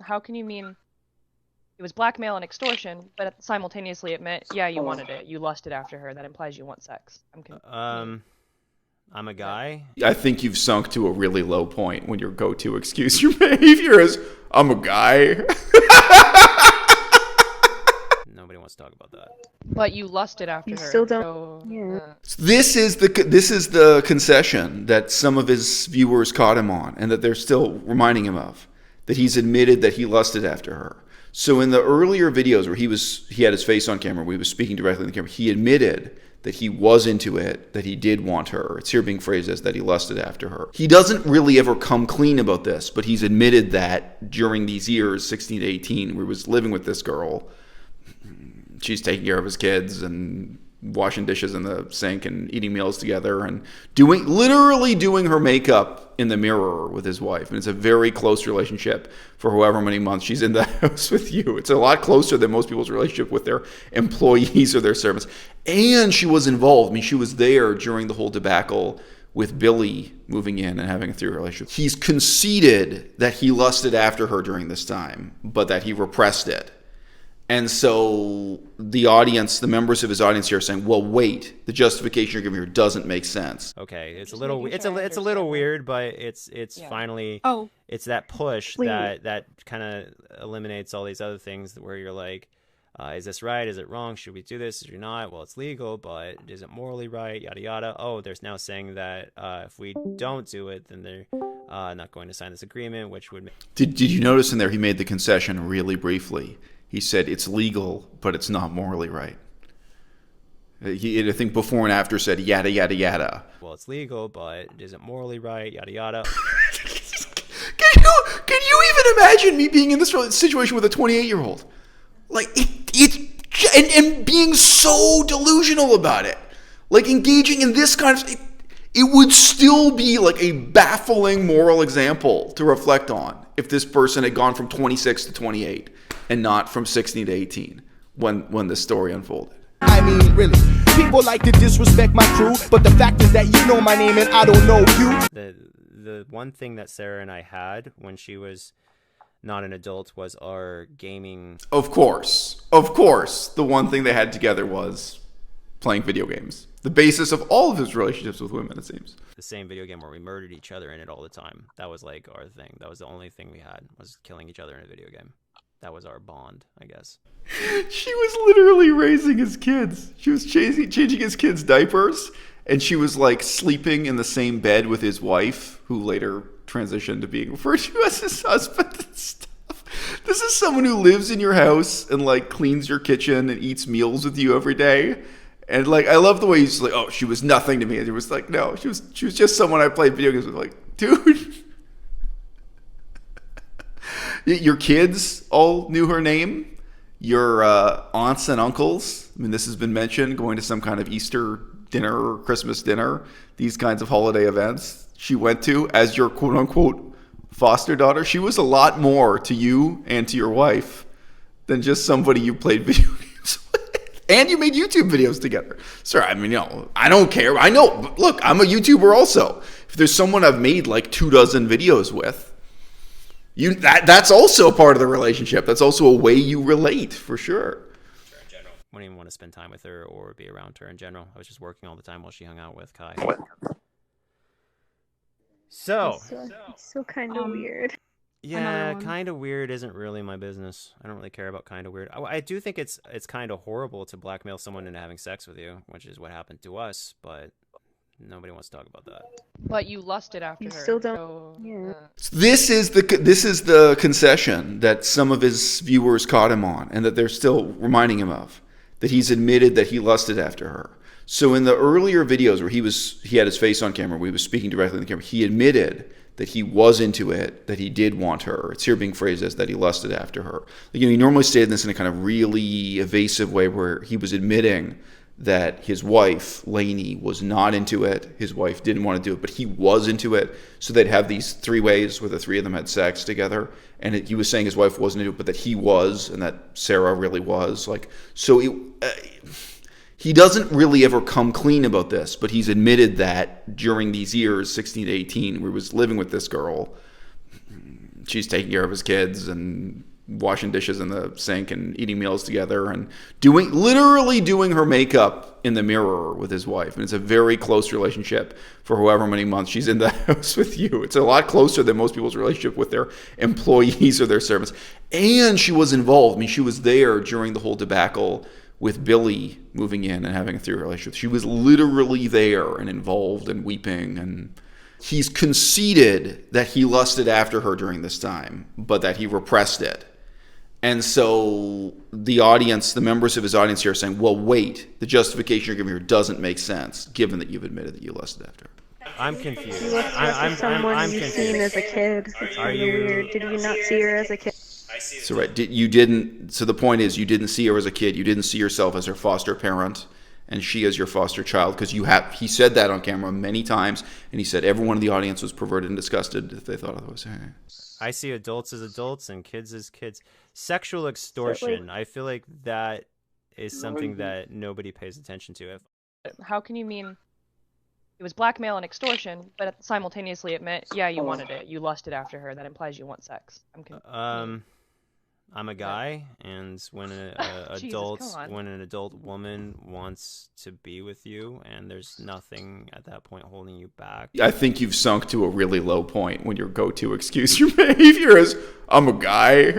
how can you mean it was blackmail and extortion, but simultaneously admit, yeah, you wanted it, you lusted after her? That implies you want sex. I'm a guy. I think you've sunk to a really low point when your go-to excuse your behavior is, I'm a guy. Nobody wants to talk about that. But you lusted after You her. still don't. So, Yeah. This is the concession that some of his viewers caught him on, and that they're still reminding him of, that he's admitted that he lusted after her. So in the earlier videos where he had his face on camera, where he was speaking directly in the camera, he admitted that he was into it, that he did want her. It's here being phrased as that he lusted after her. He doesn't really ever come clean about this, but he's admitted that during these years, 16 to 18, where he was living with this girl, she's taking care of his kids and washing dishes in the sink and eating meals together and literally doing her makeup in the mirror with his wife. And it's a very close relationship for however many months she's in the house with you. It's a lot closer than most people's relationship with their employees or their servants. And she was involved. I mean, she was there during the whole debacle with Billy moving in and having a 3-year relationship. He's conceded that he lusted after her during this time, but that he repressed it. And so the audience, the members of his audience here are saying, well, wait, the justification you're giving here doesn't make sense. Okay, it's Just a little making it's sure I a little understand. weird, but it's Yeah. finally Oh, it's that push wait. that kind of eliminates all these other things where you're like, is this right? Is it wrong? Should we do this? Is it not? Well, it's legal, but is it morally right? Yada yada. Oh, there's now saying that if we don't do it, then they're not going to sign this agreement, which would make... Did you notice in there he made the concession really briefly? He said it's legal, but it's not morally right. I think before and after said yada, yada, yada. Well, it's legal, but is it morally right? Yada yada. Can you even imagine me being in this situation with a 28-year-old? Like, and being so delusional about it. Like, engaging in this kind of... It would still be like a baffling moral example to reflect on if this person had gone from 26 to 28 and not from 16 to 18 when this story unfolded. I mean, really, people like to disrespect my crew, but the fact is that you know my name and I don't know you. The one thing that Sarah and I had when she was not an adult was our gaming. Of course, the one thing they had together was playing video games. The basis of all of his relationships with women, it seems. The same video game where we murdered each other in it all the time. That was like our thing. That was the only thing we had, was killing each other in a video game. That was our bond, I guess. She was literally raising his kids. She was changing his kids' diapers, and she was like sleeping in the same bed with his wife, who later transitioned to being referred to as his husband and stuff. This is someone who lives in your house and like cleans your kitchen and eats meals with you every day. And like, I love the way he's like, oh, she was nothing to me. And it was like, no, she was just someone I played video games with. Like, dude, your kids all knew her name. Your aunts and uncles. I mean, this has been mentioned, going to some kind of Easter dinner or Christmas dinner. These kinds of holiday events she went to as your quote unquote foster daughter. She was a lot more to you and to your wife than just somebody you played video games with. And you made YouTube videos together. Sir, I mean, I don't care. I know. But look, I'm a YouTuber also. If there's someone I've made like 24 videos with, that's also part of the relationship. That's also a way you relate, for sure. I wouldn't even want to spend time with her or be around her in general. I was just working all the time while she hung out with Kai. So, It's so kind of weird. yeah, one. kind of weird isn't really my business. I don't really care about kind of weird. I do think it's kind of horrible to blackmail someone into having sex with you, which is what happened to us, but nobody wants to talk about that. But you lusted after You her. still don't. So, Yeah. This is the concession that some of his viewers caught him on, and that they're still reminding him of, that he's admitted that he lusted after her. So in the earlier videos where he had his face on camera, where he was speaking directly in the camera, he admitted that he was into it, that he did want her. It's here being phrased as that he lusted after her. Like, he normally stated this in a kind of really evasive way, where he was admitting that his wife, Lainey, was not into it. His wife didn't want to do it, but he was into it. So they'd have these 3 ways where the 3 of them had sex together. And he was saying his wife wasn't into it, but that he was, and that Sarah really was. Like, so he doesn't really ever come clean about this, but he's admitted that during these years, 16 to 18, where he was living with this girl, she's taking care of his kids and washing dishes in the sink and eating meals together and literally doing her makeup in the mirror with his wife. And it's a very close relationship for however many months she's in the house with you. It's a lot closer than most people's relationship with their employees or their servants. And she was involved. I mean, she was there during the whole debacle with Billy moving in and having a 3-year relationship. She was literally there and involved and weeping. And he's conceded that he lusted after her during this time, but that he repressed it. And so the audience, the members of his audience here are saying, well, wait, the justification you're giving here doesn't make sense, given that you've admitted that you lusted after her. I'm confused. You looked at someone you've seen as a kid. It's Are kind of you- weird. Did you not see her as a kid? So right, you didn't. So the point is, you didn't see her as a kid. You didn't see yourself as her foster parent, and she as your foster child, because he said that on camera many times, and he said everyone in the audience was perverted and disgusted if they thought otherwise. I see adults as adults and kids as kids. Sexual extortion. I feel like that is something that nobody pays attention to. How can you mean it was blackmail and extortion, but simultaneously admit, yeah, you wanted it, you lusted after her? That implies you want sex. I'm a guy, and when Jesus, when an adult woman wants to be with you, and there's nothing at that point holding you back. I think you've sunk to a really low point when your go-to excuse your behavior is, I'm a guy.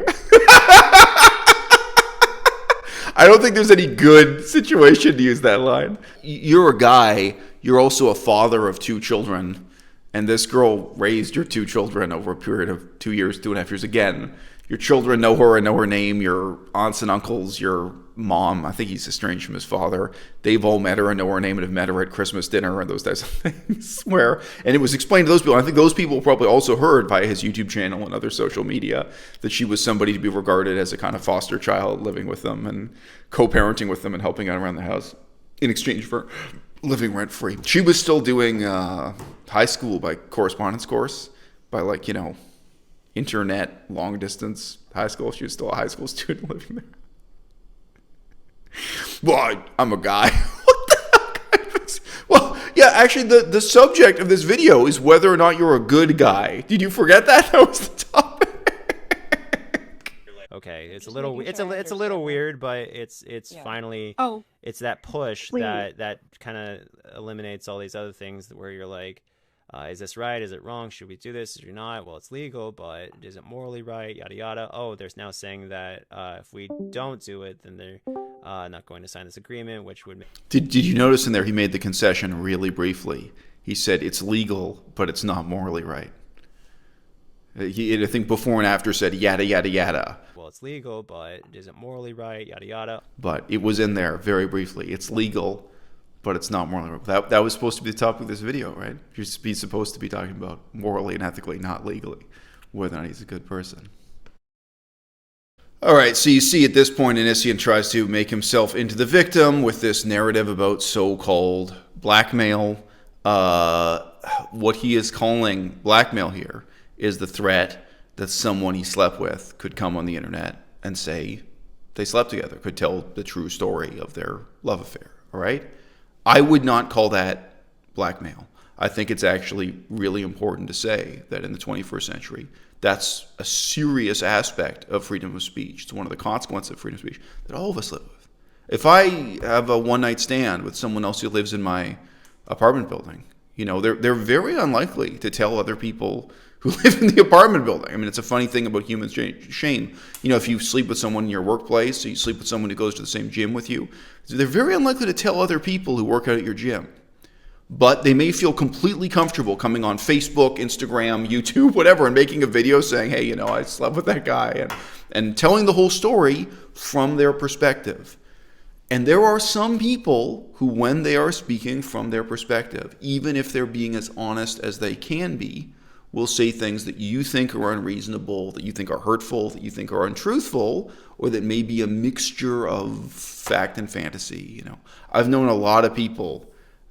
I don't think there's any good situation to use that line. You're a guy. You're also a father of 2 children. And this girl raised your 2 children over a period of 2 years, 2.5 years. Again, your children know her and know her name. Your aunts and uncles, your mom, I think he's estranged from his father. They've all met her and know her name and have met her at Christmas dinner and those types of things. And it was explained to those people. I think those people probably also heard via his YouTube channel and other social media that she was somebody to be regarded as a kind of foster child living with them and co-parenting with them and helping out around the house in exchange for living rent-free. She was still doing high school by correspondence course, by internet long-distance high school. She was still a high school student living there. Well, I'm a guy. What the hell kind of... Well, yeah, actually, the subject of this video is whether or not you're a good guy. Did you forget that? That was the topic. Okay, it's a little weird, but it's finally it's that push that kind of eliminates all these other things where you're like, is this right? Is it wrong? Should we do this? Is it not? Well, it's legal, but is it morally right? Yada yada. Oh, there's now saying that if we don't do it, then they're not going to sign this agreement, which would make... Did you notice in there he made the concession really briefly? He said it's legal, but it's not morally right. I think before and after said yada yada yada. Well, it's legal, but is it morally right? Yada yada. But it was in there very briefly. It's legal, but it's not morally right. That was supposed to be the topic of this video, right? You're supposed to be talking about morally and ethically, not legally, whether or not he's a good person. All right, so you see at this point, Onision tries to make himself into the victim with this narrative about so-called blackmail. What he is calling blackmail here is the threat that someone he slept with could come on the internet and say they slept together, could tell the true story of their love affair, all right? I would not call that blackmail. I think it's actually really important to say that in the 21st century, that's a serious aspect of freedom of speech. It's one of the consequences of freedom of speech that all of us live with. If I have a one-night stand with someone else who lives in my apartment building, they're very unlikely to tell other people who live in the apartment building. I mean, it's a funny thing about human shame. If you sleep with someone in your workplace, or you sleep with someone who goes to the same gym with you, they're very unlikely to tell other people who work out at your gym. But they may feel completely comfortable coming on Facebook, Instagram, YouTube, whatever, and making a video saying, hey, I slept with that guy, and telling the whole story from their perspective. And there are some people who, when they are speaking from their perspective, even if they're being as honest as they can be, will say things that you think are unreasonable, that you think are hurtful, that you think are untruthful, or that may be a mixture of fact and fantasy. I've known a lot of people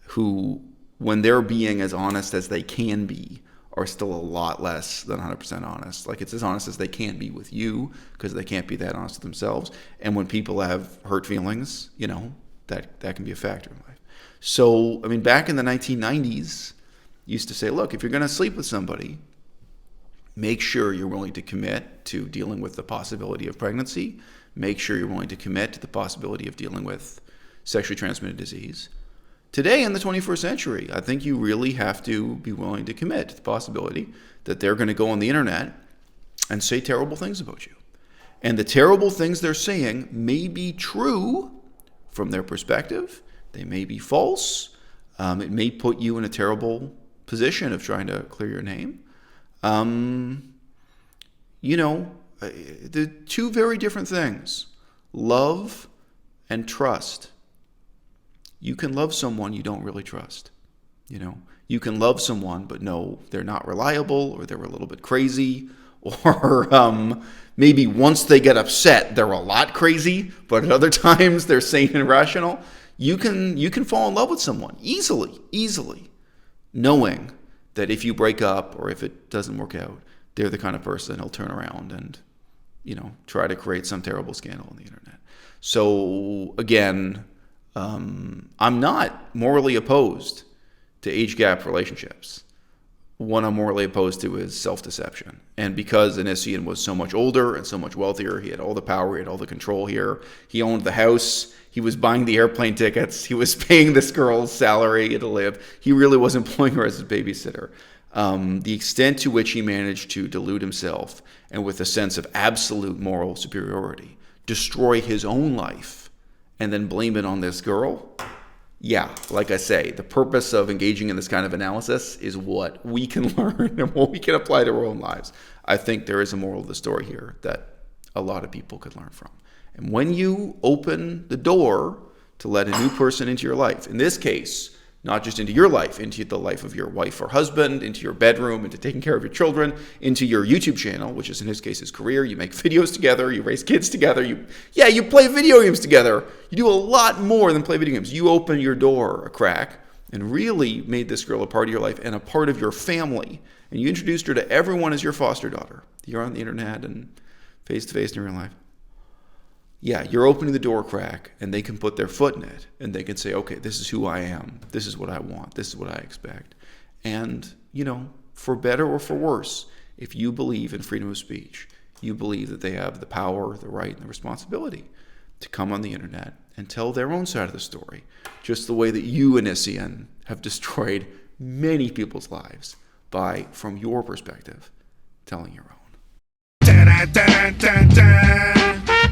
who, when they're being as honest as they can be, are still a lot less than 100% honest. Like, it's as honest as they can be with you, because they can't be that honest with themselves. And when people have hurt feelings, that can be a factor in life. So, back in the 1990s, used to say, look, if you're going to sleep with somebody, Make sure you're willing to commit to dealing with the possibility of pregnancy. Make sure you're willing to commit to the possibility of dealing with sexually transmitted disease. Today, in the 21st century, I think you really have to be willing to commit to the possibility that they're going to go on the internet and say terrible things about you. And the terrible things they're saying may be true from their perspective. They may be false. It may put you in a terrible position of trying to clear your name. The two very different things, love and trust. You can love someone you don't really trust. You can love someone but know they're not reliable, or they're a little bit crazy, or maybe once they get upset, they're a lot crazy, but at other times they're sane and rational. You can fall in love with someone easily, knowing that if you break up or if it doesn't work out, they're the kind of person who'll turn around and, try to create some terrible scandal on the internet. So again, I'm not morally opposed to age gap relationships. What I'm morally opposed to is self-deception. And because Onision was so much older and so much wealthier, he had all the power, he had all the control here. He owned the house. He was buying the airplane tickets. He was paying this girl's salary to live. He really was employing her as his babysitter. The extent to which he managed to delude himself and with a sense of absolute moral superiority, destroy his own life and then blame it on this girl. Yeah, like I say, the purpose of engaging in this kind of analysis is what we can learn and what we can apply to our own lives. I think there is a moral of the story here that a lot of people could learn from. And when you open the door to let a new person into your life, in this case, not just into your life, into the life of your wife or husband, into your bedroom, into taking care of your children, into your YouTube channel, which is in his case his career. You make videos together, you raise kids together, you play video games together. You do a lot more than play video games. You open your door a crack and really made this girl a part of your life and a part of your family. And you introduced her to everyone as your foster daughter. You're on the internet and face-to-face in real life. Yeah, you're opening the door crack and they can put their foot in it and they can say, okay, this is who I am. This is what I want. This is what I expect. And, for better or for worse, if you believe in freedom of speech, you believe that they have the power, the right, and the responsibility to come on the internet and tell their own side of the story, just the way that you, Onision, have destroyed many people's lives by, from your perspective, telling your own.